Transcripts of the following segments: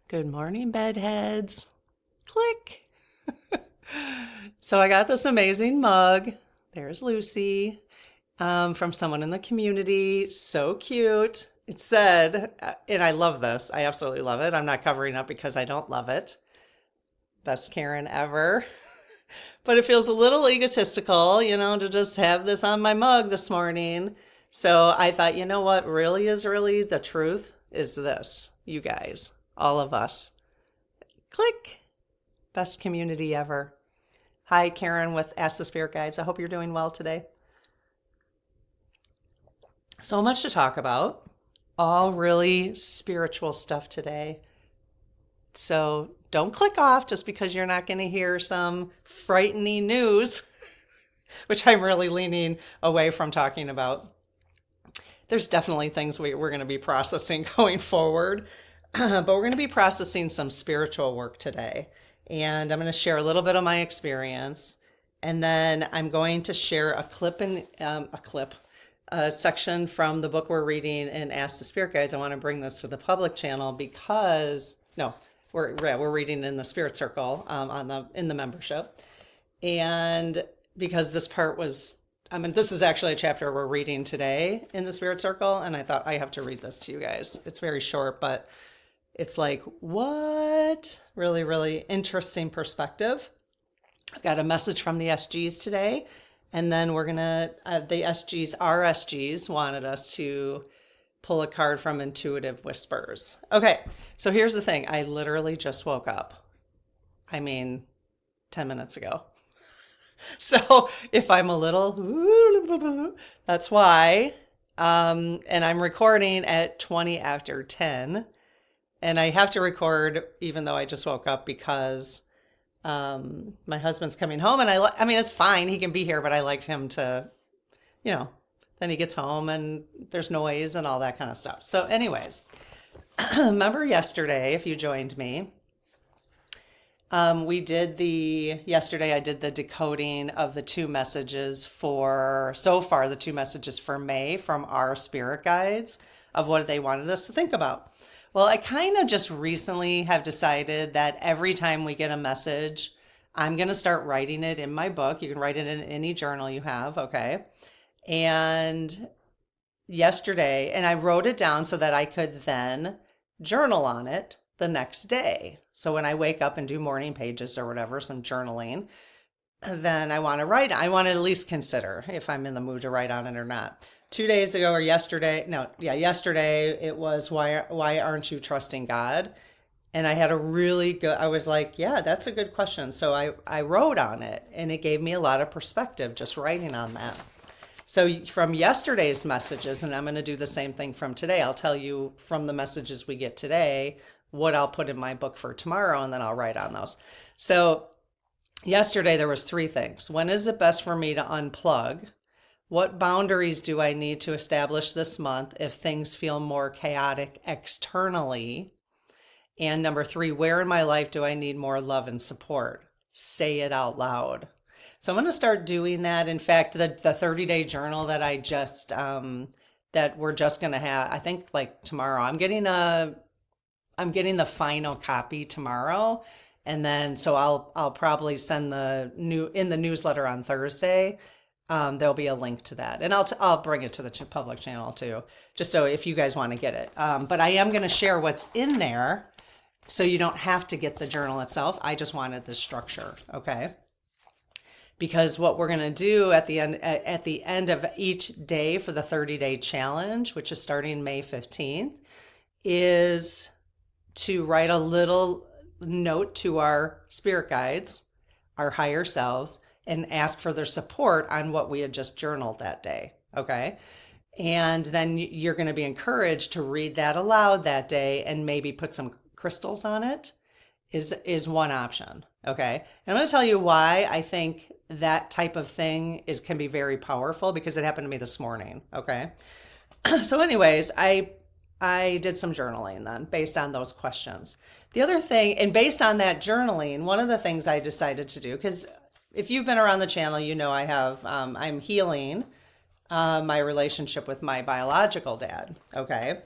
Good morning, bedheads. Click. So I got this amazing mug. There's Lucy, from someone in the community. So cute. It said, and I love this. I absolutely love it. I'm not covering up because I don't love it. Best Karen ever. But it feels a little egotistical, to just have this on my mug this morning. So I thought, you know what really is really the truth is this, you guys, all of us. Click. Best community ever. Hi, Karen with Ask the Spirit Guides. I hope you're doing well today. So much to talk about. All really spiritual stuff today. So don't click off just because you're not going to hear some frightening news, which I'm really leaning away from talking about. There's definitely things we're going to be processing going forward, but we're going to be processing some spiritual work today. And I'm going to share a little bit of my experience. And then I'm going to share a section from the book we're reading in Ask the Spirit Guides. I want to bring this to the public channel because, no, we're reading in the Spirit Circle in the membership. And because this part was, this is actually a chapter we're reading today in the Spirit Circle. And I thought I have to read this to you guys. It's very short, but it's like, what? Really, really interesting perspective. I've got a message from the SGs today. And then we're going to, the SGs, our SGs wanted us to pull a card from Intuitive Whispers. Okay, so here's the thing. I literally just woke up. 10 minutes ago. So if I'm a little, that's why. And I'm recording at 20 after 10. And I have to record even though I just woke up because my husband's coming home. And it's fine. He can be here, but I liked him to, then he gets home and there's noise and all that kind of stuff. So anyways, remember yesterday, if you joined me, yesterday I did the decoding of the two messages for May from our spirit guides of what they wanted us to think about. Well, I kind of just recently have decided that every time we get a message, I'm going to start writing it in my book. You can write it in any journal you have, okay? And yesterday, and I wrote it down so that I could then journal on it the next day. So when I wake up and do morning pages or whatever, some journaling, then I want to at least consider if I'm in the mood to write on it or not. 2 days ago or yesterday, it was why aren't you trusting God? And I had I was like, yeah, that's a good question. So I wrote on it and it gave me a lot of perspective just writing on that. So from yesterday's messages, and I'm going to do the same thing from today, I'll tell you from the messages we get today, what I'll put in my book for tomorrow, and then I'll write on those. So yesterday there was 3 things. When is it best for me to unplug? What boundaries do I need to establish this month if things feel more chaotic externally? And number 3, where in my life do I need more love and support? Say it out loud. So I'm going to start doing that. In fact, the 30-day journal that I just, that we're just going to have, I think like tomorrow, I'm getting the final copy tomorrow. And then, so I'll probably send in the newsletter on Thursday. There'll be a link to that, and I'll bring it to the public channel too, just so if you guys want to get it. But I am going to share what's in there, so you don't have to get the journal itself. I just wanted the structure, okay? Because what we're going to do at the end of each day for the 30-day challenge, which is starting May 15th, is to write a little note to our spirit guides, our higher selves, and ask for their support on what we had just journaled that day, okay? And then you're going to be encouraged to read that aloud that day and maybe put some crystals on it is one option, okay? And I'm going to tell you why I think that type of thing can be very powerful, because it happened to me this morning, okay? So anyways, I did some journaling then based on those questions. The other thing, and based on that journaling, one of the things I decided to do, because if you've been around the channel, you know I'm healing my relationship with my biological dad, okay?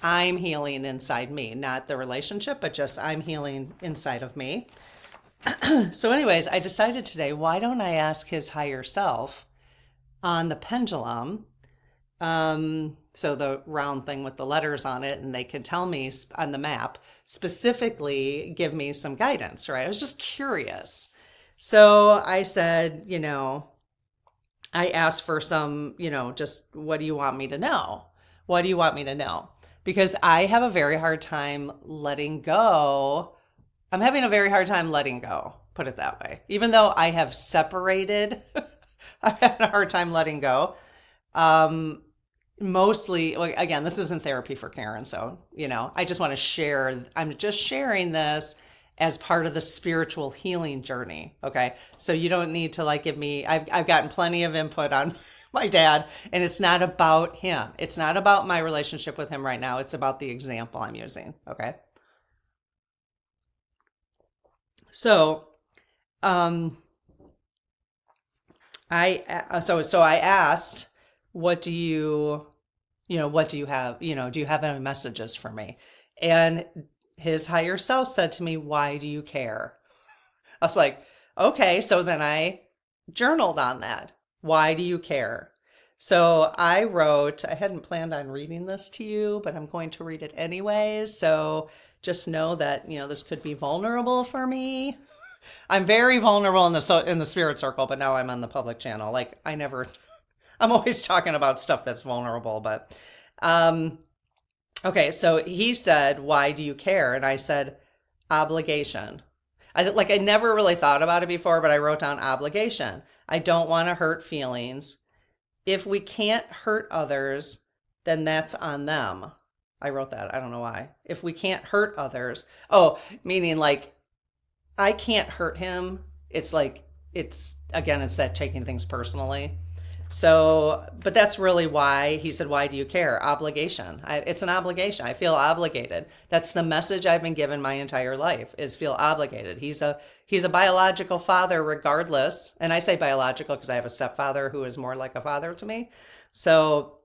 I'm healing inside me, not the relationship, but just I'm healing inside of me. So anyways, I decided today, why don't I ask his higher self on the pendulum? So the round thing with the letters on it, and they can tell me on the map, specifically give me some guidance, right? I was just curious. So I said, I asked for some, just what do you want me to know? What do you want me to know? Because I have a very hard time letting go. I'm having a very hard time letting go, put it that way. Even though I have separated, I'm having a hard time letting go. Mostly, again, this isn't therapy for Karen. So, I just want to share. I'm just sharing this as part of the spiritual healing journey. Okay. So you don't need to give me, I've gotten plenty of input on my dad, and it's not about him. It's not about my relationship with him right now. It's about the example I'm using. Okay. So, I asked, what do you have, do you have any messages for me? And his higher self said to me, why do you care? I was like, okay. So then I journaled on that. Why do you care? So I wrote, I hadn't planned on reading this to you, but I'm going to read it anyways. So just know that, this could be vulnerable for me. I'm very vulnerable in the spirit circle, but now I'm on the public channel. I'm always talking about stuff that's vulnerable, but okay. So he said, why do you care? And I said, obligation. I never really thought about it before, but I wrote down obligation. I don't want to hurt feelings. If we can't hurt others, then that's on them. I wrote that. I don't know why. If we can't hurt others. Oh, meaning I can't hurt him. It's that taking things personally. So, but that's really why he said, why do you care? Obligation. It's an obligation. I feel obligated. That's the message I've been given my entire life, is feel obligated. He's a biological father regardless. And I say biological because I have a stepfather who is more like a father to me. So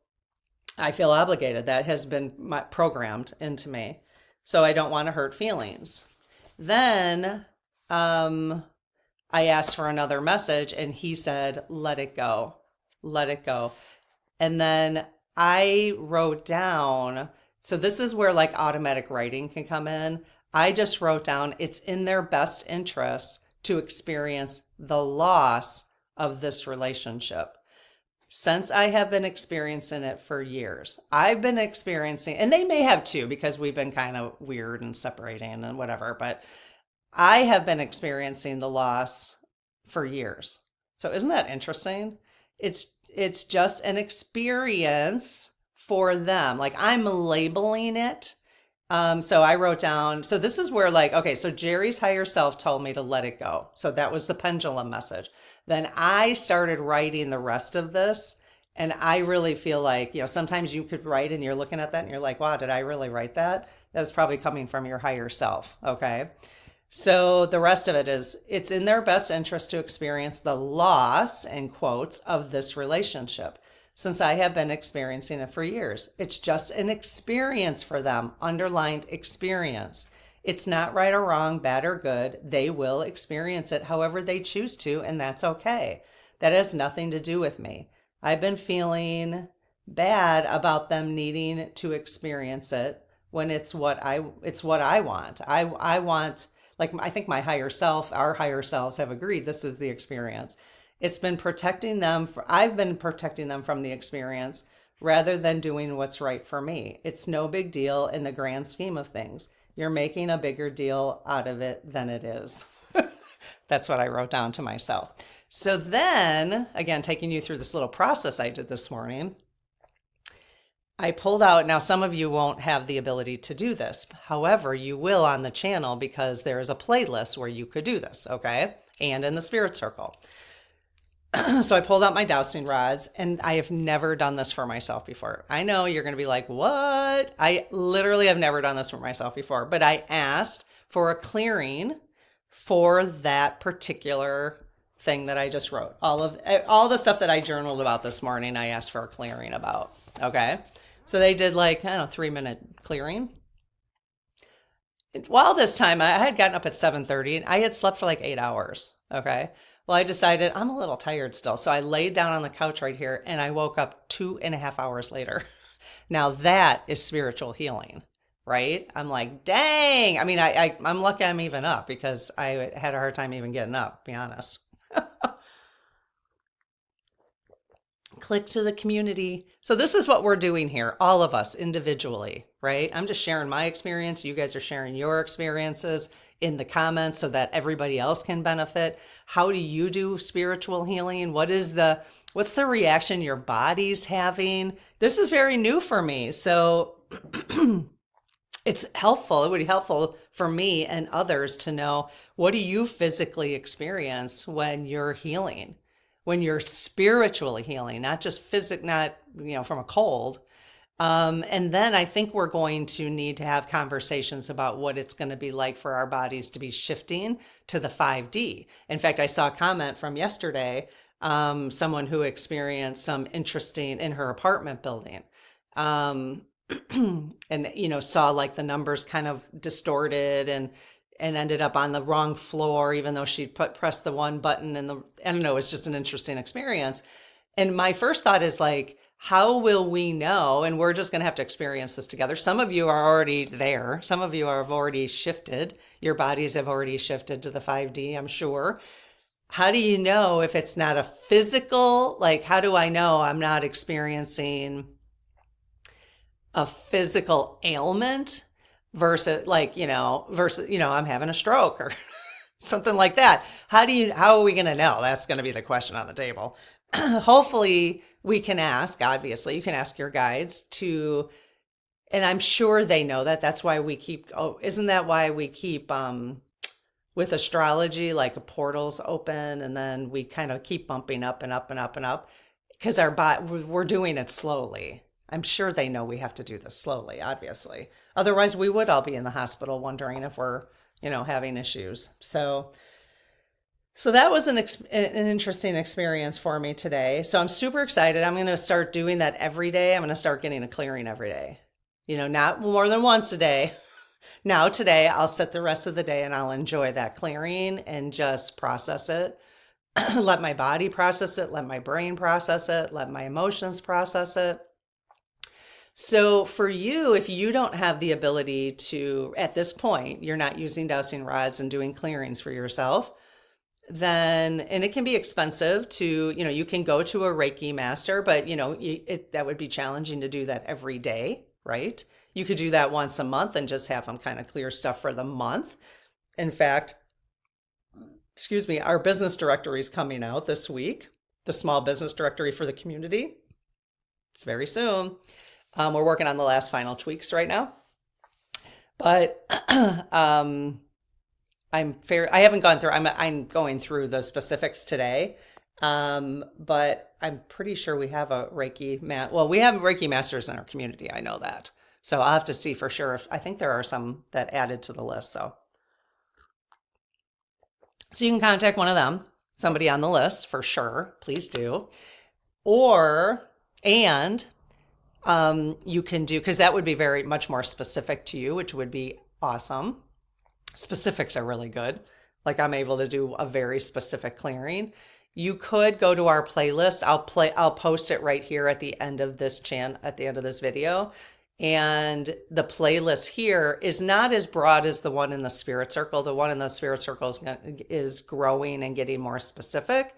I feel obligated. That has been programmed into me. So I don't want to hurt feelings. Then, I asked for another message, and he said, let it go. Let it go. And then I wrote down, so this is where automatic writing can come in. I just wrote down, it's in their best interest to experience the loss of this relationship. Since I have been experiencing it for years, I've been experiencing, and they may have too, because we've been kind of weird and separating and whatever, but I have been experiencing the loss for years. So isn't that interesting? It's just an experience for them. I'm labeling it. So I wrote down, so this is where okay, so Jerry's higher self told me to let it go. So that was the pendulum message. Then I started writing the rest of this. And I really feel sometimes you could write and you're looking at that and you're like, wow, did I really write that? That was probably coming from your higher self. Okay. So the rest of it is, it's in their best interest to experience the loss, in quotes, of this relationship, since I have been experiencing it for years. It's just an experience for them, underlined experience. It's not right or wrong, bad or good. They will experience it however they choose to, and that's okay. That has nothing to do with me. I've been feeling bad about them needing to experience it when it's what I want. I want, I think my higher self, our higher selves have agreed this is the experience. It's been protecting them. I've been protecting them from the experience rather than doing what's right for me. It's no big deal in the grand scheme of things. You're making a bigger deal out of it than it is. That's what I wrote down to myself. So then, again, taking you through this little process I did this morning, I pulled out, now some of you won't have the ability to do this. However, you will on the channel because there is a playlist where you could do this, okay? And in the spirit circle. So I pulled out my dowsing rods, and I have never done this for myself before. I know you're going to be like, what? I literally have never done this for myself before, but I asked for a clearing for that particular thing that I just wrote. All the stuff that I journaled about this morning, I asked for a clearing about, okay? So they did like, I don't know, 3 minute clearing. While this time I had gotten up at 7:30 and I had slept for like 8 hours. Okay. Well, I decided I'm a little tired still. So I laid down on the couch right here and I woke up 2.5 hours later. Now that is spiritual healing, right? I'm like, dang. I mean, I'm lucky I'm even up because I had a hard time even getting up, to be honest. Click to the community. So this is what we're doing here, all of us individually, right? I'm just sharing my experience. You guys are sharing your experiences in the comments so that everybody else can benefit. How do you do spiritual healing? What's the reaction your body's having? This is very new for me. So it's helpful. It would be helpful for me and others to know, what do you physically experience when you're healing? When you're spiritually healing, not just not, from a cold. And then I think we're going to need to have conversations about what it's going to be like for our bodies to be shifting to the 5D. In fact, I saw a comment from yesterday, someone who experienced some interesting in her apartment building. And, saw like the numbers kind of distorted and ended up on the wrong floor, even though she pressed the one button I don't know, it's just an interesting experience. And my first thought is like, how will we know? And we're just going to have to experience this together. Some of you are already there. Some of you have already shifted. Your bodies have already shifted to the 5D, I'm sure. How do you know if it's not a physical, like, how do I know I'm not experiencing a physical ailment versus I'm having a stroke or something like that? How are we going to know? That's going to be the question on the table. Hopefully we can ask, obviously you can ask your guides and I'm sure they know that. That's why we keep, isn't that why we keep, with astrology, like portals open and then we kind of keep bumping up and up and up and up because we're doing it slowly. I'm sure they know we have to do this slowly, obviously. Otherwise, we would all be in the hospital wondering if we're, having issues. So that was an interesting experience for me today. So I'm super excited. I'm going to start doing that every day. I'm going to start getting a clearing every day. Not more than once a day. Now today, I'll sit the rest of the day and I'll enjoy that clearing and just process it. Let my body process it. Let my brain process it. Let my emotions process it. So for you, if you don't have the ability to, at this point, you're not using dowsing rods and doing clearings for yourself, then, and it can be expensive to, you can go to a Reiki master, but that would be challenging to do that every day, right? You could do that once a month and just have them kind of clear stuff for the month. In fact, our business directory is coming out this week, the small business directory for the community. It's very soon. We're working on the last final tweaks right now, but I haven't gone through. I'm going through the specifics today, but I'm pretty sure we have a Reiki we have Reiki masters in our community. I know that, so I'll have to see for sure. I think there are some that added to the list, so you can contact one of them, somebody on the list for sure. Please do, you can do, because that would be very much more specific to you, which would be awesome. Specifics are really good. Like I'm able to do a very specific clearing. You could go to our playlist. I'll post it right here at the end of this at the end of this video. And the playlist here is not as broad as the one in the Spirit Circle. The one in the Spirit Circle is growing and getting more specific.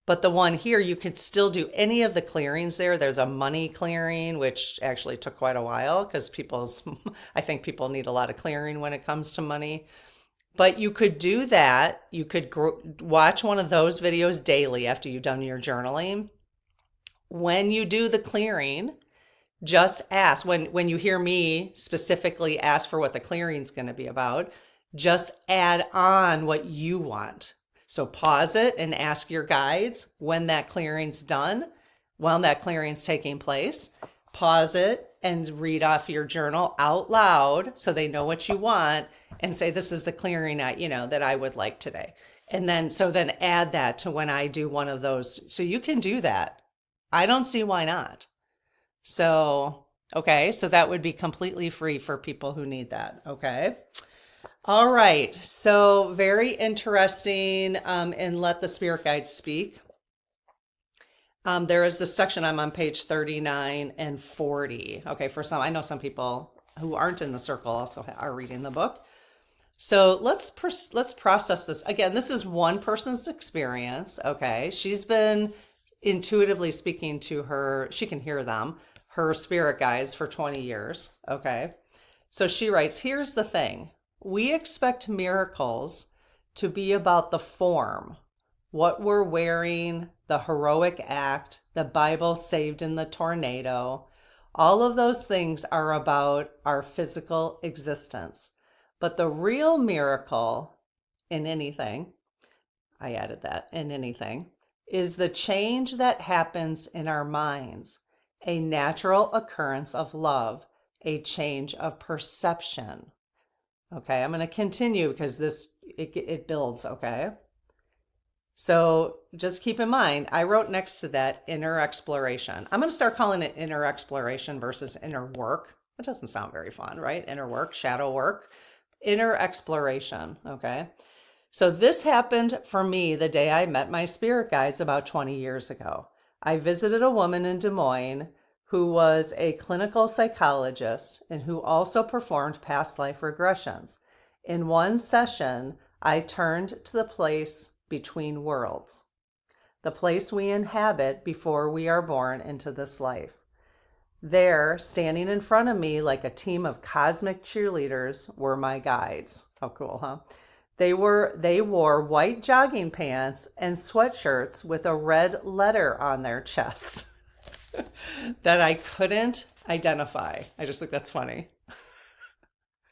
But the one here, you could still do any of the clearings there. There's a money clearing, which actually took quite a while because I think people need a lot of clearing when it comes to money. But you could do that. You could watch one of those videos daily after you've done your journaling. When you do the clearing, just ask. When you hear me specifically ask for what the clearing is going to be about, just add on what you want. So pause it and ask your guides when that clearing's done, while that clearing's taking place. Pause it and read off your journal out loud so they know what you want and say, this is the clearing that I would like today. And then add that to when I do one of those. So you can do that. I don't see why not. So Okay, so that would be completely free for people who need that. Okay. All right. So very interesting. And let the spirit guides speak. There is this section, I'm on page 39 and 40. Okay, for some, I know some people who aren't in the circle also are reading the book. So let's process this. Again, this is one person's experience, okay? She's been intuitively speaking to her, she can hear them, her spirit guides for 20 years, okay? So she writes, here's the thing. We expect miracles to be about the form, what we're wearing, the heroic act, the Bible saved in the tornado. All of those things are about our physical existence. But the real miracle in anything, I added that, in anything, is the change that happens in our minds, a natural occurrence of love, a change of perception. Okay, I'm going to continue because it builds, okay? So just keep in mind, I wrote next to that inner exploration. I'm going to start calling it inner exploration versus inner work. That doesn't sound very fun, right? Inner work, shadow work, inner exploration, okay? So this happened for me the day I met my spirit guides about 20 years ago. I visited a woman in Des Moines who was a clinical psychologist and who also performed past life regressions. In one session, I turned to the place between worlds, the place we inhabit before we are born into this life. There, standing in front of me like a team of cosmic cheerleaders, were my guides. How cool, huh? They wore white jogging pants and sweatshirts with a red letter on their chests that I couldn't identify. I just think that's funny.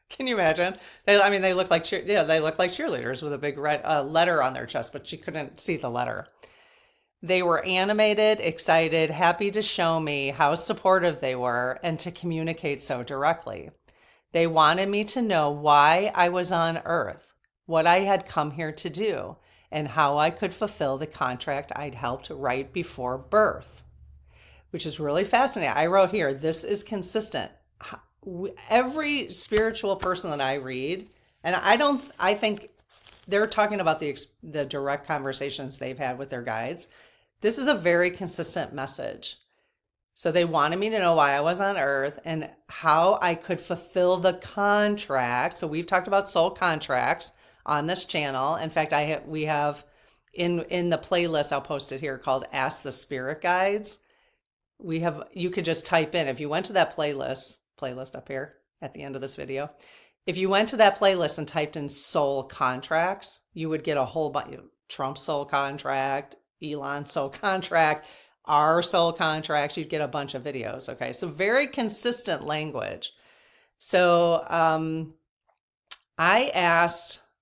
Can you imagine? They look like they look like cheerleaders with a big red letter on their chest, but she couldn't see the letter. They were animated, excited, happy to show me how supportive they were and to communicate so directly. They wanted me to know why I was on Earth, what I had come here to do, and how I could fulfill the contract I'd helped write before birth, which is really fascinating. I wrote here, this is consistent. Every spiritual person that I read, and I think they're talking about the direct conversations they've had with their guides. This is a very consistent message. So they wanted me to know why I was on Earth and how I could fulfill the contract. So we've talked about soul contracts on this channel. In fact, we have in the playlist, I'll post it here, called Ask the Spirit Guides. You could just type in, if you went to that playlist up here at the end of this video, if you went to that playlist and typed in soul contracts, you would get a whole bunch of Trump soul contract, Elon soul contract, our soul contracts. You'd get a bunch of videos. Okay. So very consistent language. So I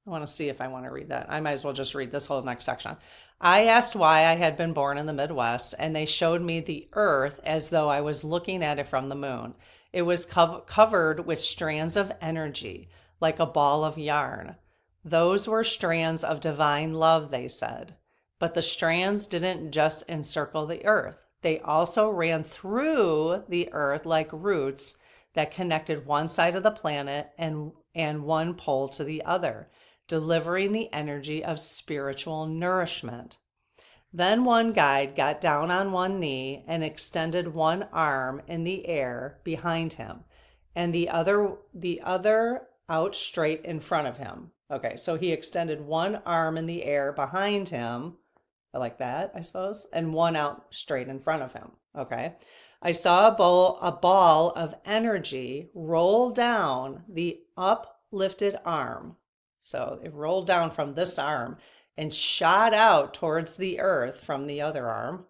want to see if I want to read that. I might as well just read this whole next section. I asked why I had been born in the Midwest, and they showed me the Earth as though I was looking at it from the moon. It was covered with strands of energy, like a ball of yarn. Those were strands of divine love, they said. But the strands didn't just encircle the Earth. They also ran through the Earth like roots that connected one side of the planet and one pole to the other, delivering the energy of spiritual nourishment. Then one guide got down on one knee and extended one arm in the air behind him, and the other out straight in front of him. Okay, so he extended one arm in the air behind him, like that, I suppose, and one out straight in front of him. Okay, I saw a ball of energy roll down the uplifted arm. So it rolled down from this arm and shot out towards the Earth from the other arm,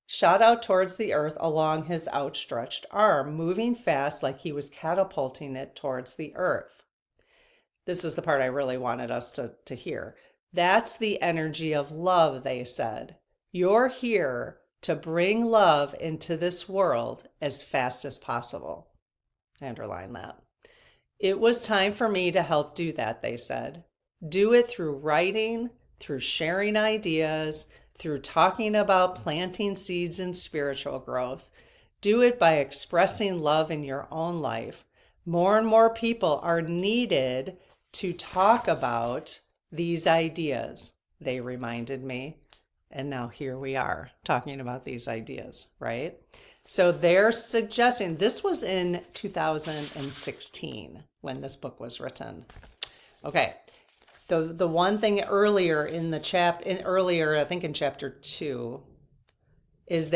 shot out towards the Earth along his outstretched arm, moving fast like he was catapulting it towards the Earth. This is the part I really wanted us to hear. That's the energy of love, they said. You're here to bring love into this world as fast as possible. I underline that. It was time for me to help do that, they said. Do it through writing, through sharing ideas, through talking about planting seeds in spiritual growth. Do it by expressing love in your own life. More and more people are needed to talk about these ideas, they reminded me. And now here we are talking about these ideas, right? So they're suggesting, this was in 2016 when this book was written. Okay. The one thing earlier in the earlier, I think in chapter 2, is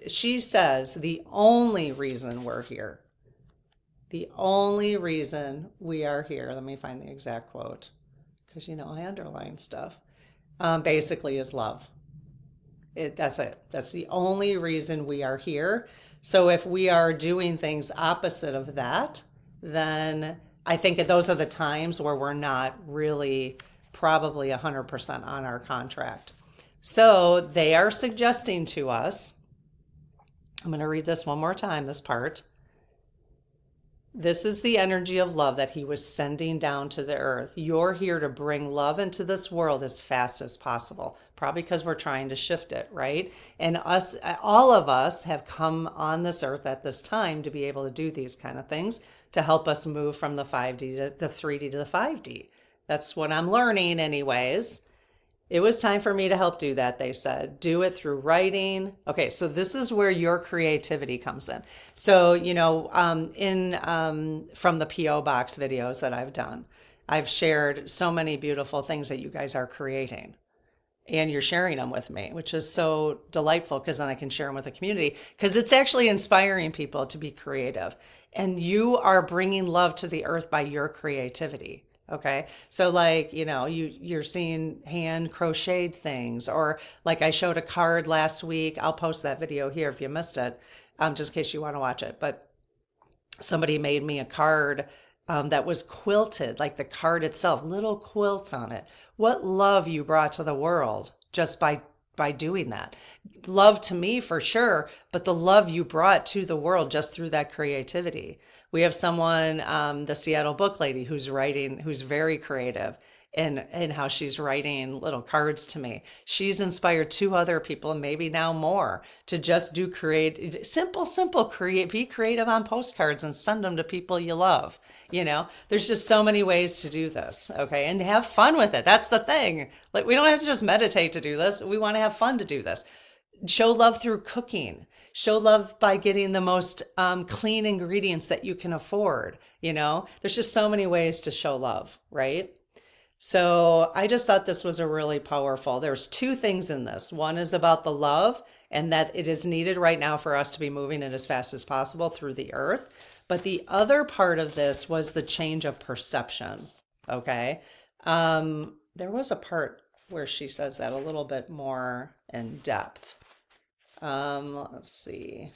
she says the only reason we're here, the only reason we are here, let me find the exact quote, because I underline stuff, basically is love. That's it. That's the only reason we are here. So if we are doing things opposite of that, then I think those are the times where we're not really probably 100% on our contract. So they are suggesting to us, I'm going to read this one more time, this part. This is the energy of love that he was sending down to the earth. You're here to bring love into this world as fast as possible, probably because we're trying to shift it, right? And all of us have come on this earth at this time to be able to do these kind of things to help us move from the 5D to the 3D to the 5D. That's what I'm learning anyways. It was time for me to help do that, they said. Do it through writing. Okay, so this is where your creativity comes in. So, from the P.O. Box videos that I've done, I've shared so many beautiful things that you guys are creating. And you're sharing them with me, which is so delightful because then I can share them with the community because it's actually inspiring people to be creative. And you are bringing love to the earth by your creativity. Okay. So you're seeing hand crocheted things, or like I showed a card last week. I'll post that video here if you missed it, just in case you want to watch it. But somebody made me a card that was quilted, like the card itself, little quilts on it. What love you brought to the world just by doing that. Love to me for sure, but the love you brought to the world just through that creativity. We have someone, the Seattle book lady, who's very creative in how she's writing little cards to me. She's inspired 2 other people, and maybe now more, to just do simple, be creative on postcards and send them to people you love. There's just so many ways to do this. Okay. And have fun with it. That's the thing. Like, we don't have to just meditate to do this. We want to have fun to do this. Show love through cooking. Show love by getting the most clean ingredients that you can afford. There's just so many ways to show love, right? So I just thought this was a really powerful. There's 2 things in this. One is about the love, and that it is needed right now for us to be moving it as fast as possible through the earth. But the other part of this was the change of perception. Okay. There was a part where she says that a little bit more in depth. Let's see.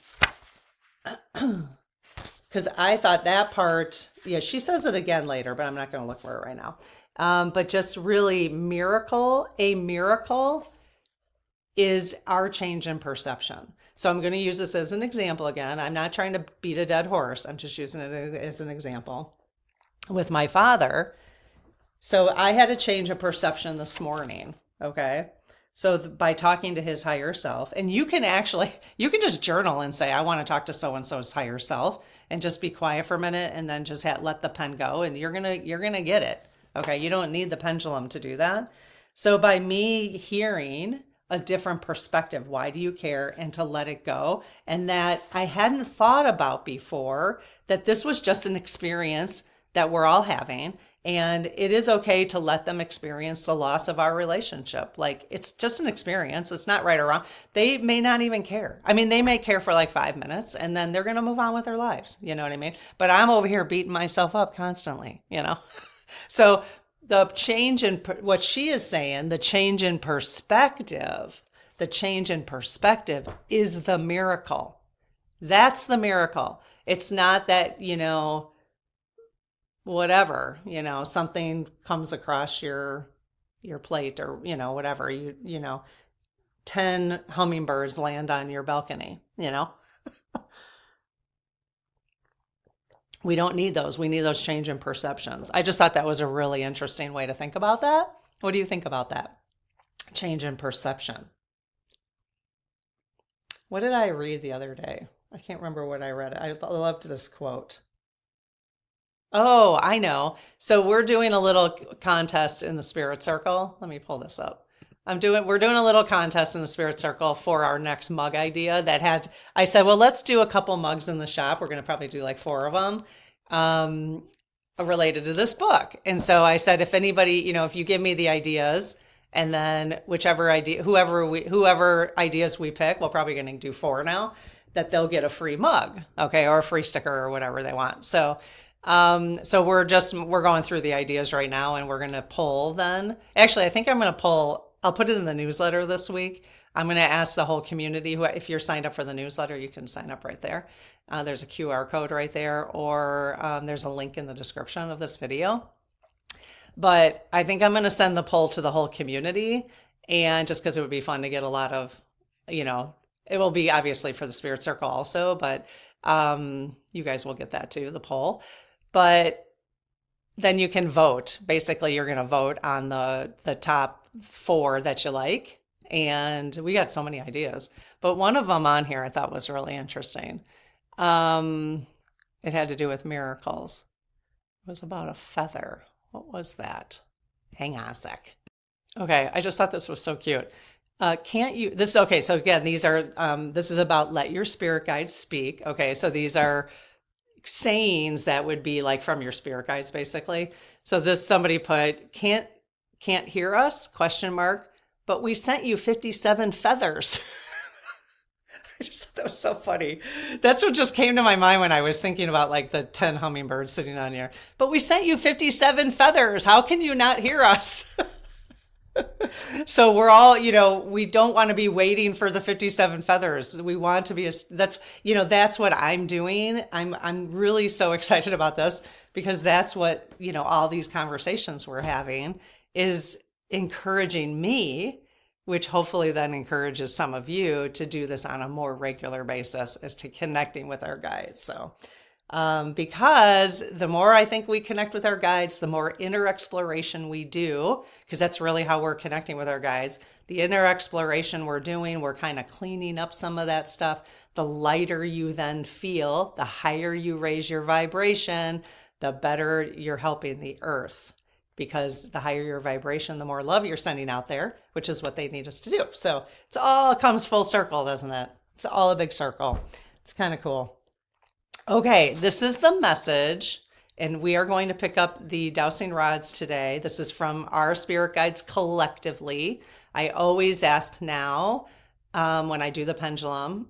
Because I thought that part, she says it again later, but I'm not going to look for it right now. But just really a miracle is our change in perception. So I'm going to use this as an example again. I'm not trying to beat a dead horse. I'm just using it as an example with my father. So I had a change of perception this morning. Okay. So by talking to his higher self, and you can just journal and say, I want to talk to so-and-so's higher self, and just be quiet for a minute and then just let the pen go, and you're going to get it. Okay. You don't need the pendulum to do that. So by me hearing a different perspective, why do you care? And to let it go. And that I hadn't thought about before, that this was just an experience that we're all having. And it is okay to let them experience the loss of our relationship. Like, it's just an experience. It's not right or wrong. They may not even care. I mean, they may care for like 5 minutes and then they're going to move on with their lives. You know what I mean? But I'm over here beating myself up constantly, So the change in what she is saying, the change in perspective is the miracle. That's the miracle. It's not that, whatever, something comes across your plate, or, whatever, 10 hummingbirds land on your balcony, We don't need those. We need those change in perceptions. I just thought that was a really interesting way to think about that. What do you think about that? Change in perception. What did I read the other day? I can't remember what I read. I loved this quote. Oh, I know. So we're doing a little contest in the Spirit Circle. Let me pull this up. We're doing a little contest in the Spirit Circle for our next mug idea I said, well, let's do a couple mugs in the shop. We're going to probably do like 4 of them. Related to this book. And so I said, if anybody, if you give me the ideas and then whoever ideas we pick, we're probably going to do 4 now, that they'll get a free mug. Okay. Or a free sticker or whatever they want. So we're going through the ideas right now and we're going to pull then. Actually, I think I'll put it in the newsletter this week. I'm going to ask the whole community, if you're signed up for the newsletter, you can sign up right there. There's a QR code right there, or there's a link in the description of this video. But I think I'm going to send the poll to the whole community, and just because it would be fun to get a lot of, it will be obviously for the Spirit Circle also, but you guys will get that too, the poll. But then you can vote. Basically, you're going to vote on the top 4 that you like. And we got so many ideas, but one of them on here I thought was really interesting. It had to do with miracles. It was about a feather. What was that? Hang on a sec. Okay, I just thought this was so cute. Okay, so again, this is about let your spirit guides speak. Okay, so these are sayings that would be like from your spirit guides, basically. So somebody put, can't hear us, ? But we sent you 57 feathers. I just thought that was so funny. That's what just came to my mind when I was thinking about like the 10 hummingbirds sitting on here. But we sent you 57 feathers. How can you not hear us? So we're all, we don't want to be waiting for the 57 feathers. We want to be, that's what I'm doing. I'm really so excited about this because that's what, all these conversations we're having is encouraging me, which hopefully then encourages some of you to do this on a more regular basis as to connecting with our guides. So, because the more I think we connect with our guides, the more inner exploration we do, because that's really how we're connecting with our guides. The inner exploration we're doing, we're kind of cleaning up some of that stuff. The lighter you then feel, the higher you raise your vibration, the better you're helping the earth. Because the higher your vibration, the more love you're sending out there, which is what they need us to do. So it all comes full circle, doesn't it? It's all a big circle. It's kind of cool. Okay, this is the message, and we are going to pick up the dowsing rods today. This is from our spirit guides collectively. I always ask now when I do the pendulum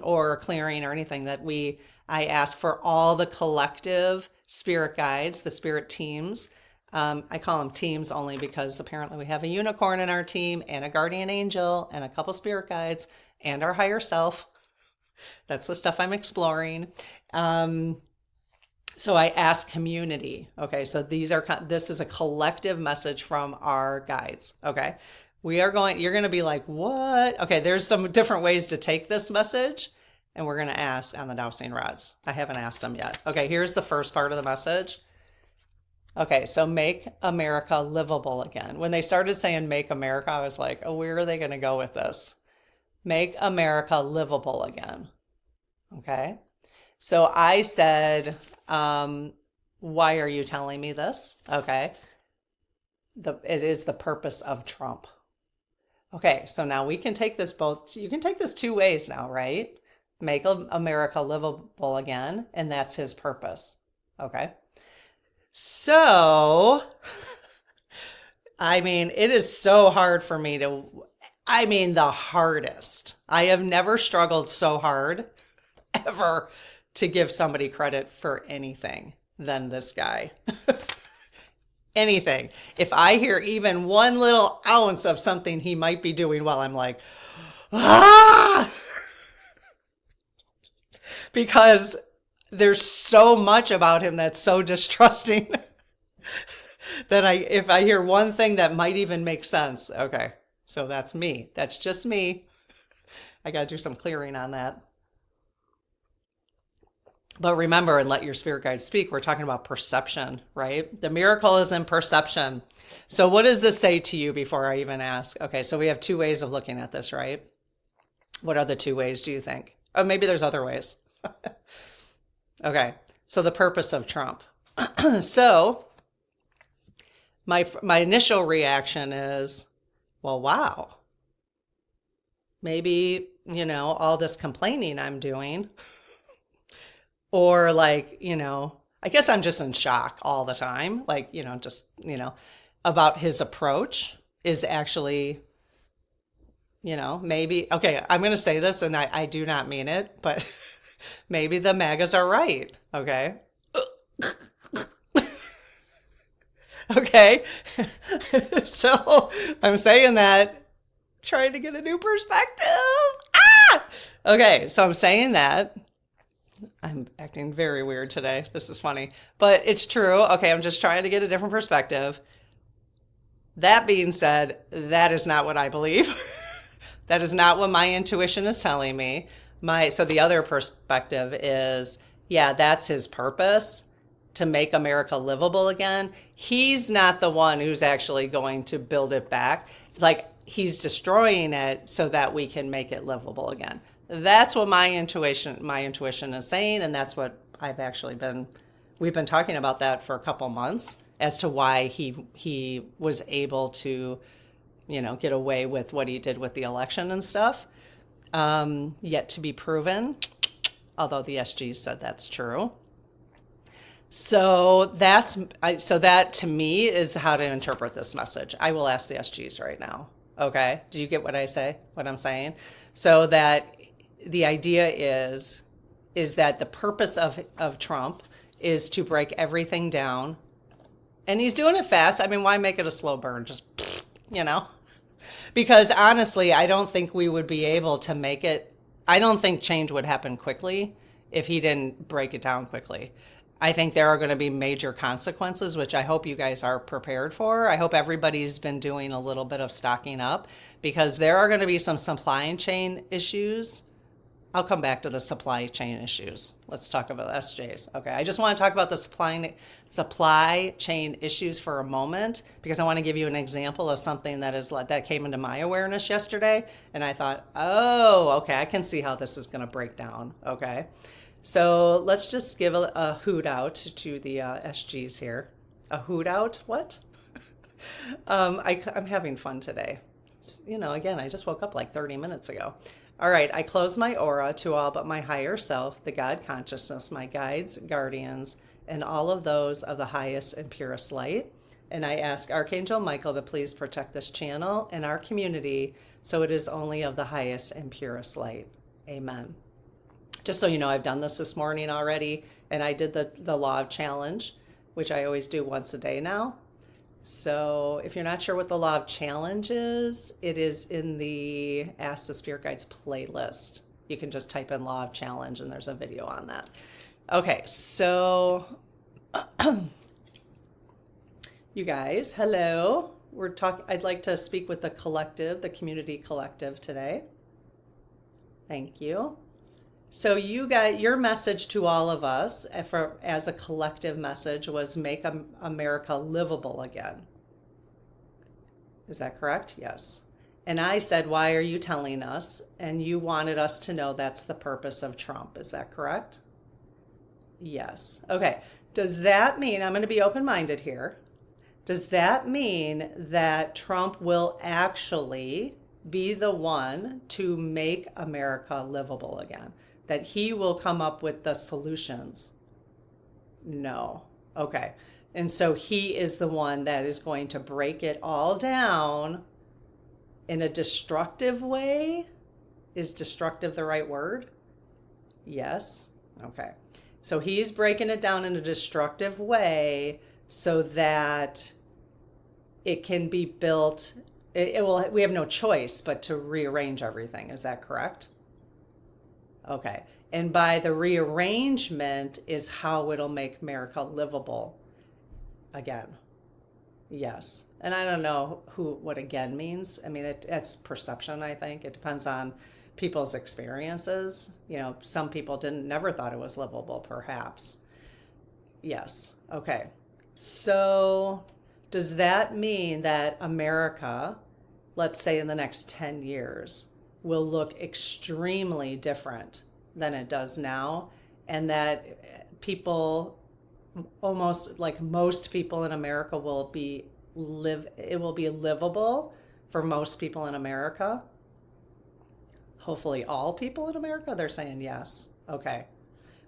or clearing or anything I ask for all the collective spirit guides, the spirit teams. I call them teams only because apparently we have a unicorn in our team and a guardian angel and a couple spirit guides and our higher self. That's the stuff I'm exploring. So I ask community. Okay, so this is a collective message from our guides. Okay, you're going to be like, what? Okay, there's some different ways to take this message, and we're going to ask on the dowsing rods. I haven't asked them yet. Okay, here's the first part of the message. Okay, so make America livable again. When they started saying make America, I was like, oh, where are they going to go with this? Make America livable again. Okay, so I said, why are you telling me this? Okay, it is the purpose of Trump. Okay, so now we can take this you can take this 2 ways now, right? Make America livable again, and that's his purpose. Okay. So, it is so hard for me the hardest. I have never struggled so hard ever to give somebody credit for anything than this guy. Anything. If I hear even one little ounce of something he might be doing well, I'm like, ah! Because there's so much about him that's so distrusting that if I hear one thing that might even make sense, okay, so that's me. That's just me. I got to do some clearing on that. But remember, and let your spirit guide speak, we're talking about perception, right? The miracle is in perception. So what does this say to you before I even ask? Okay, so we have 2 ways of looking at this, right? What are the two ways do you think? Oh, maybe there's other ways. Okay. So the purpose of Trump. So my initial reaction is, well, wow. Maybe, all this complaining I'm doing, or like, I guess I'm just in shock all the time. Like, about his approach is actually, maybe, okay, I'm going to say this and I do not mean it, but maybe the MAGAs are right. Okay. Okay. So I'm saying that, trying to get a new perspective. Ah! Okay. So I'm saying that. I'm acting very weird today. This is funny, but it's true. Okay. I'm just trying to get a different perspective. That being said, that is not what I believe. That is not what my intuition is telling me. So the other perspective is, yeah, that's his purpose, to make America livable again. He's not the one who's actually going to build it back. Like, he's destroying it so that we can make it livable again. That's what my intuition is saying, and that's what we've been talking about that for a couple months as to why he was able to, get away with what he did with the election and stuff. Yet to be proven, although the SGs said that's true. So that to me is how to interpret this message. I will ask the SGs right now. Okay. Do you get what I'm saying? So that the idea is that the purpose of Trump is to break everything down, and he's doing it fast. I mean, why make it a slow burn? Just, because honestly, I don't think we would be able to make it. I don't think change would happen quickly if he didn't break it down quickly. I think there are going to be major consequences, which I hope you guys are prepared for. I hope everybody's been doing a little bit of stocking up, because there are going to be some supply chain issues. I'll come back to the supply chain issues. Let's talk about SJs. Okay, I just want to talk about the supply chain issues for a moment, because I want to give you an example of something that came into my awareness yesterday, and I thought, oh, okay, I can see how this is going to break down. Okay. So let's just give a hoot out to the SGs here. A hoot out? What? I'm having fun today. Again, I just woke up like 30 minutes ago. All right, I close my aura to all but my higher self, the God consciousness, my guides, guardians, and all of those of the highest and purest light. And I ask Archangel Michael to please protect this channel and our community, so it is only of the highest and purest light. Amen. Just so you know, I've done this morning already, and I did the law of challenge, which I always do once a day now. So if you're not sure what the law of challenge is, it is in the Ask the Spirit Guides playlist. You can just type in law of challenge, and there's a video on that. Okay, so you guys, hello. I'd like to speak with the collective, the community collective today. Thank you. So you guys, your message to all of us as a collective message was make America livable again. Is that correct? Yes. And I said, why are you telling us? And you wanted us to know that's the purpose of Trump. Is that correct? Yes. Okay. Does that mean, I'm going to be open-minded here. Does that mean that Trump will actually be the one to make America livable again? That he will come up with the solutions? No. Okay. And so he is the one that is going to break it all down in a destructive way? Is destructive the right word? Yes. Okay. So he's breaking it down in a destructive way so that it can be built. We have no choice but to rearrange everything. Is that correct? Okay. And by the rearrangement is how it'll make America livable again. Yes. And I don't know what again means. I mean, it's perception, I think. It depends on people's experiences. Some people never thought it was livable, perhaps. Yes. Okay. So does that mean that America, let's say in the next 10 years, will look extremely different than it does now, and that people, almost like most people in America, it will be livable for most people in America. Hopefully all people in America, they're saying yes. Okay.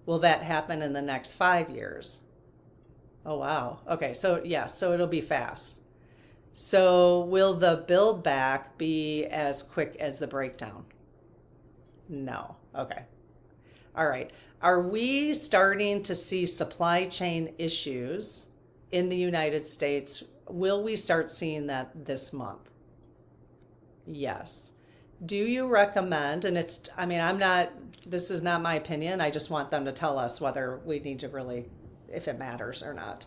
Will that happen in the next 5 years? Oh, wow. Okay. So yes, so it'll be fast. So will the build back be as quick as the breakdown? No. Okay. All right. Are we starting to see supply chain issues in the United States? Will we start seeing that this month? Yes. Do you recommend, and this is not my opinion, I just want them to tell us whether we need to really, if it matters or not.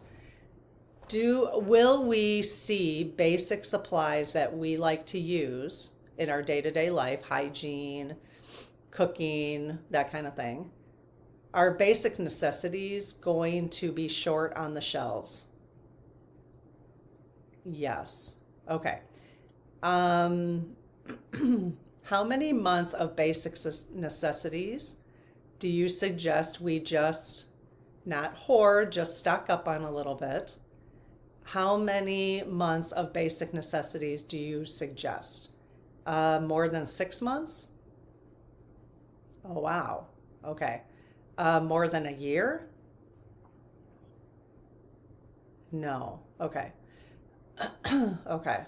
Will we see basic supplies that we like to use in our day-to-day life, hygiene, cooking, that kind of thing? Are basic necessities going to be short on the shelves? Yes. Okay. How many months of basic necessities do you suggest we just not hoard, just stock up on a little bit? How many months of basic necessities do you suggest? More than 6 months? Oh, wow. Okay. More than a year? No. Okay. Okay.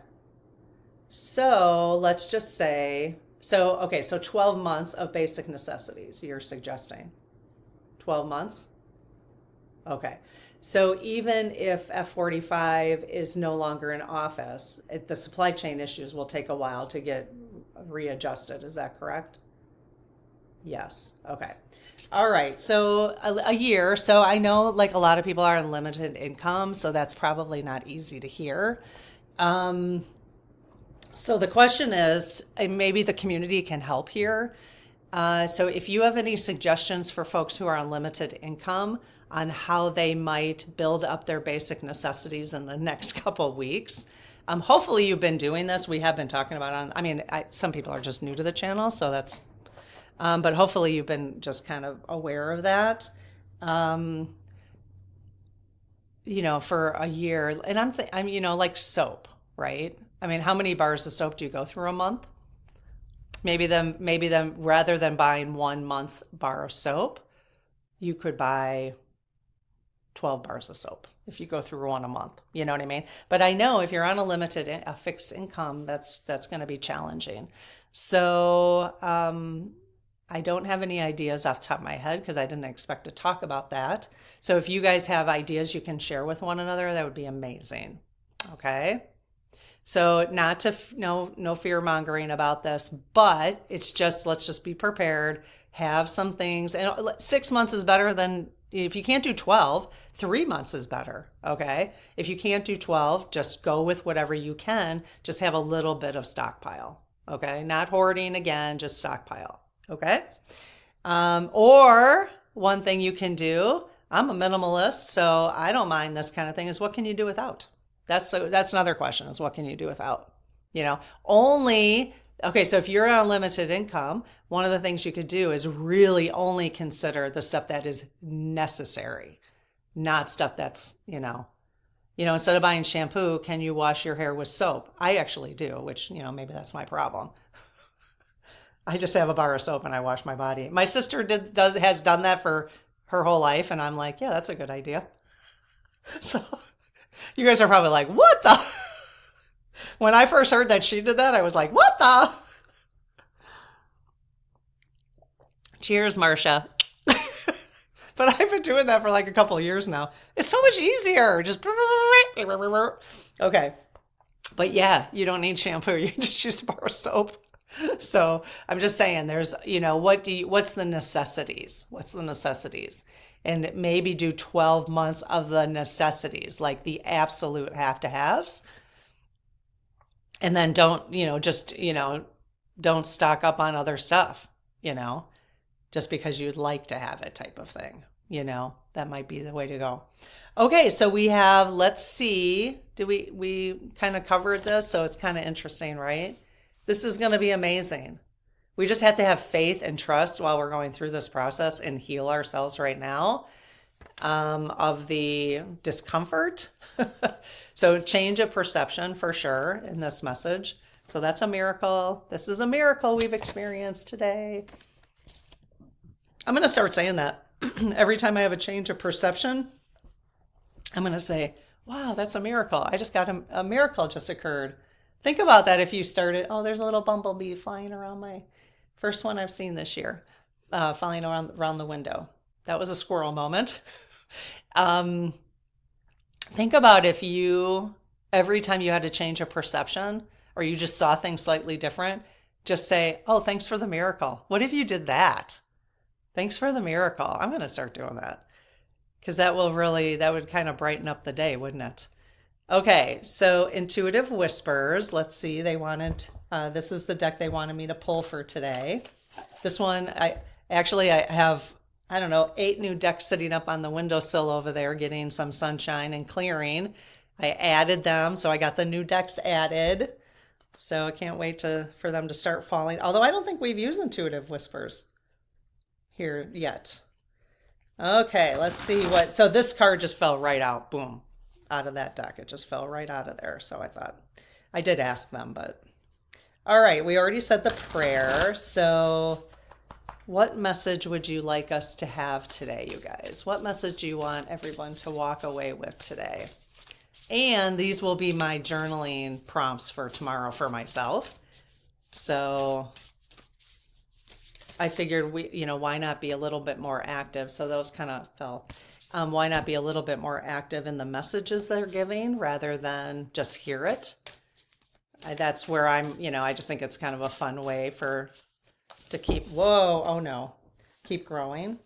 So let's just say, so 12 months of basic necessities you're suggesting. 12 months? Okay. So even if F45 is no longer in office, the supply chain issues will take a while to get readjusted. Is that correct? Yes. Okay. All right. So a year. So I know like a lot of people are on limited income, so that's probably not easy to hear. So the question is, and maybe the community can help here. So if you have any suggestions for folks who are on limited income on how they might build up their basic necessities in the next couple of weeks, hopefully you've been doing this. We have been talking about some people are just new to the channel, so that's, but hopefully you've been just kind of aware of that. For a year, and like soap, right? I mean, how many bars of soap do you go through a month? Maybe then rather than buying 1 month bar of soap, you could buy 12 bars of soap if you go through one a month. You know what I mean? But I know if you're on a fixed income, that's going to be challenging. So I don't have any ideas off the top of my head because I didn't expect to talk about that. So if you guys have ideas you can share with one another, that would be amazing. Okay. So no fear mongering about this, but it's just, let's just be prepared, have some things, and 6 months is better than, if you can't do 12, 3 months is better. Okay. If you can't do 12, just go with whatever you can. Just have a little bit of stockpile. Okay. Not hoarding again, just stockpile. Okay. Or one thing you can do, I'm a minimalist, so I don't mind this kind of thing, is what can you do without? That's another question, is what can you do without? Okay, so if you're on limited income, one of the things you could do is really only consider the stuff that is necessary, not stuff that's, instead of buying shampoo, can you wash your hair with soap? I actually do, which, maybe that's my problem. I just have a bar of soap and I wash my body. My sister has done that for her whole life, and I'm like, yeah, that's a good idea. So you guys are probably like, what the? When I first heard that she did that, I was like, what the? Cheers, Marcia. But I've been doing that for like a couple of years now. It's so much easier. Just okay. But yeah, you don't need shampoo. You just use a bar of soap. So I'm just saying, there's, what's the necessities? What's the necessities? And maybe do 12 months of the necessities, like the absolute have to haves. And then don't stock up on other stuff, just because you'd like to have it, type of thing. That might be the way to go. Okay, so we have, let's see, we kind of covered this, so it's kind of interesting, right? This is going to be amazing. We just have to have faith and trust while we're going through this process and heal ourselves right now of the discomfort. So change of perception for sure in this message. So that's a miracle. This is a miracle we've experienced today. I'm going to start saying that every time I have a change of perception. I'm going to say, wow, that's a miracle. I just got a miracle just occurred. Think about that if you started, oh, there's a little bumblebee flying around my first one I've seen this year, flying around the window. That was a squirrel moment. Think about if you, every time you had to change a perception or you just saw things slightly different, just say, oh, thanks for the miracle. What if you did that? Thanks for the miracle. I'm going to start doing that because that would kind of brighten up the day, wouldn't it? Okay, so intuitive whispers. Let's see. They wanted, this is the deck they wanted me to pull for today. This one, I have, I don't know, 8 new decks sitting up on the windowsill over there getting some sunshine and clearing. I added them, so I got the new decks added. So I can't wait for them to start falling. Although I don't think we've used intuitive whispers here yet. Okay, let's see what, so this card just fell right out, boom, out of that deck. It just fell right out of there. So I thought, I did ask them, but all right, we already said the prayer. So what message would you like us to have today, you guys? What message do you want everyone to walk away with today? And these will be my journaling prompts for tomorrow for myself. So I figured why not be a little bit more active? So those kind of fell. Why not be a little bit more active in the messages they're giving rather than just hear it? That's where I just think it's kind of a fun way to keep, keep growing.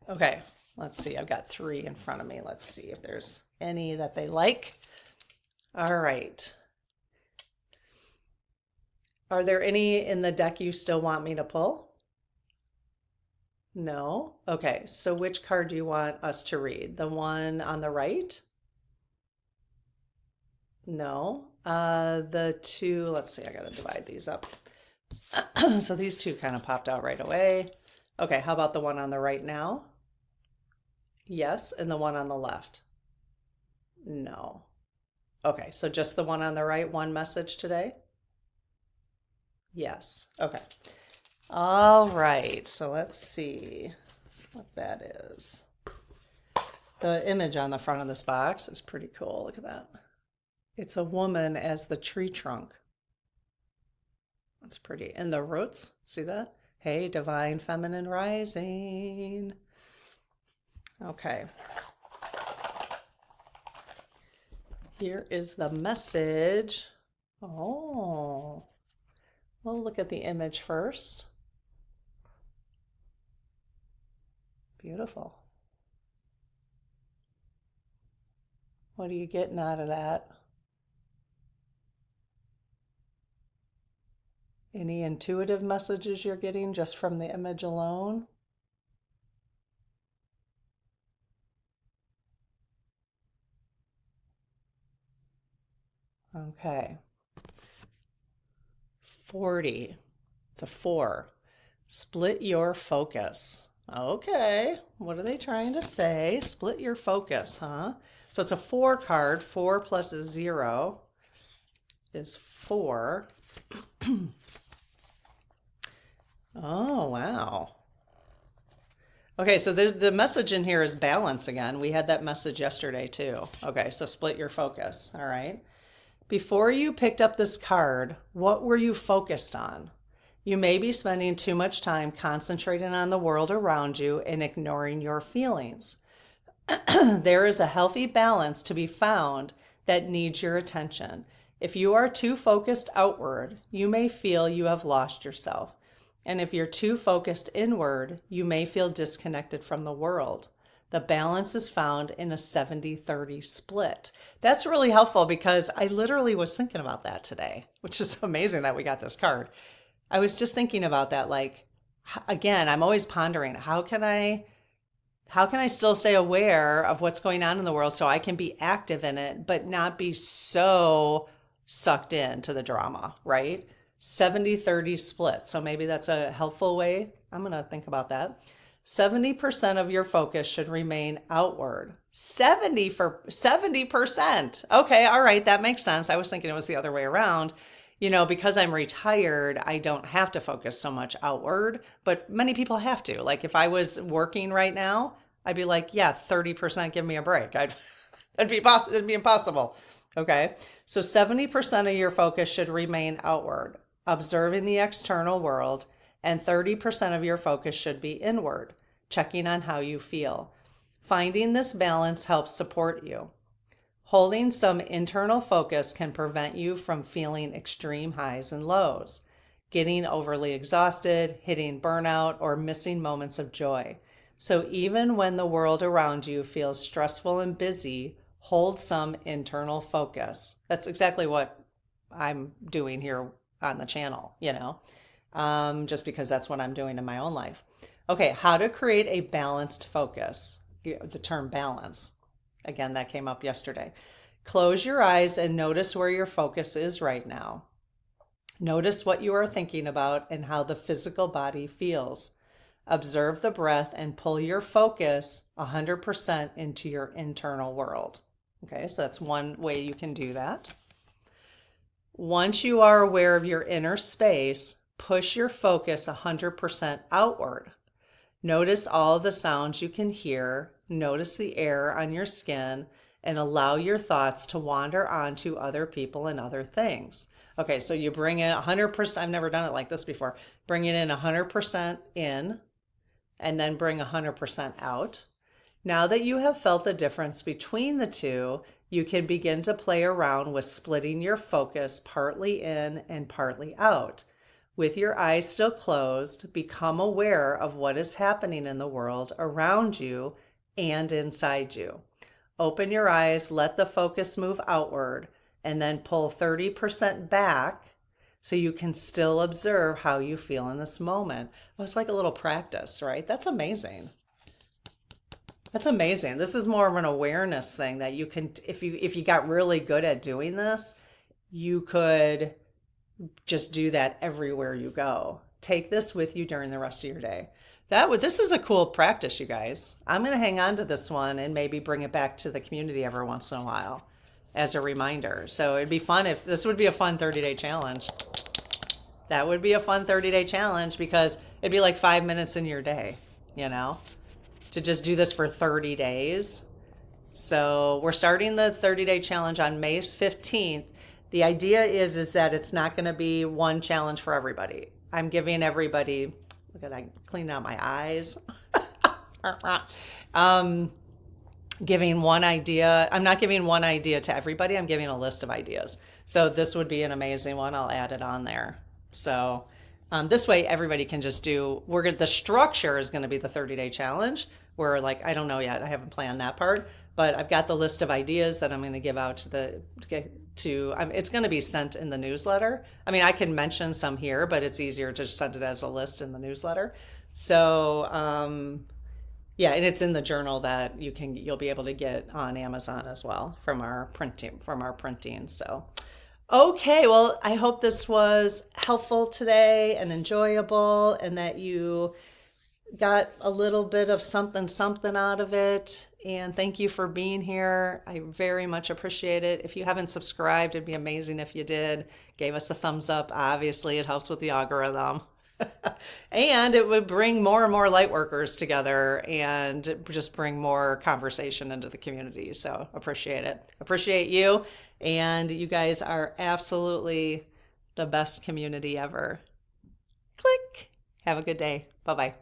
Okay, let's see. I've got 3 in front of me. Let's see if there's any that they like. All right. Are there any in the deck you still want me to pull? No? Okay, so which card do you want us to read? The one on the right? No. The 2, let's see, I gotta divide these up. So these 2 kind of popped out right away. Okay, how about the one on the right now? Yes, and the one on the left? No. Okay, so just the one on the right, one message today? Yes. Okay. All right, so let's see what that is. The image on the front of this box is pretty cool. Look at that. It's a woman as the tree trunk. That's pretty. And the roots, see that? Hey, divine feminine rising. Okay. Here is the message. Oh, we'll look at the image first. Beautiful. What are you getting out of that? Any intuitive messages you're getting just from the image alone? Okay. 40. It's a 4. Split your focus. Okay. What are they trying to say? Split your focus, huh? So it's a 4 card. 4 plus 0 is 4. Oh, wow. Okay, so the message in here is balance again. We had that message yesterday too. Okay, so split your focus. All right. Before you picked up this card, what were you focused on? You may be spending too much time concentrating on the world around you and ignoring your feelings. There is a healthy balance to be found that needs your attention. If you are too focused outward, you may feel you have lost yourself. And if you're too focused inward, you may feel disconnected from the world. The balance is found in a 70-30 split. That's really helpful because I literally was thinking about that today, which is amazing that we got this card. I was just thinking about that, like, again, I'm always pondering, how can I still stay aware of what's going on in the world so I can be active in it, but not be so sucked into the drama, right? 70-30 split. So maybe that's a helpful way. I'm going to think about that. 70% of your focus should remain outward. 70%. Okay, all right, that makes sense. I was thinking it was the other way around. Because I'm retired, I don't have to focus so much outward, but many people have to. Like if I was working right now, I'd be like, yeah, 30%, give me a break. It'd be impossible. Okay. So 70% of your focus should remain outward, observing the external world, and 30% of your focus should be inward, checking on how you feel. Finding this balance helps support you. Holding some internal focus can prevent you from feeling extreme highs and lows, getting overly exhausted, hitting burnout, or missing moments of joy. So even when the world around you feels stressful and busy, hold some internal focus. That's exactly what I'm doing here on the channel, just because that's what I'm doing in my own life. Okay, how to create a balanced focus. The term balance. Again, that came up yesterday. Close your eyes and notice where your focus is right now. Notice what you are thinking about and how the physical body feels. Observe the breath and pull your focus 100% into your internal world. Okay, so that's one way you can do that. Once you are aware of your inner space, push your focus 100% outward. Notice all the sounds you can hear. Notice the air on your skin and allow your thoughts to wander onto other people and other things. Okay, so you bring in 100%. I've never done it like this before. Bring it in 100% in and then bring 100% out. Now that you have felt the difference between the two, you can begin to play around with splitting your focus partly in and partly out. With your eyes still closed, become aware of what is happening in the world around you and inside you. Open your eyes, let the focus move outward, and then pull 30% back so you can still observe how you feel in this moment. Well, it's like a little practice, right? That's amazing. That's amazing. This is more of an awareness thing that you can, if you got really good at doing this, you could just do that everywhere you go. Take this with you during the rest of your day. This is a cool practice, you guys. I'm going to hang on to this one and maybe bring it back to the community every once in a while as a reminder. So it'd be fun if this would be a fun 30-day challenge. That would be a fun 30-day challenge because it'd be like 5 minutes in your day, to just do this for 30 days. So we're starting the 30-day challenge on May 15th. The idea is that it's not going to be one challenge for everybody. I'm giving everybody, look at I cleaned out my eyes. Giving one idea. I'm not giving one idea to everybody. I'm giving a list of ideas. So this would be an amazing one. I'll add it on there. So this way everybody can just do, the structure is going to be the 30-day challenge. Where I don't know yet. I haven't planned that part, but I've got the list of ideas that I'm going to give out it's going to be sent in the newsletter. I mean, I can mention some here, but it's easier to just send it as a list in the newsletter. So, yeah, and it's in the journal that you'll be able to get on Amazon as well from our printing. So, okay, well, I hope this was helpful today and enjoyable, and that you got a little bit of something out of it. And thank you for being here. I very much appreciate it. If you haven't subscribed, it'd be amazing if you did. Gave us a thumbs up. Obviously, it helps with the algorithm. And it would bring more and more light workers together and just bring more conversation into the community. So appreciate it. Appreciate you. And you guys are absolutely the best community ever. Click. Have a good day. Bye-bye.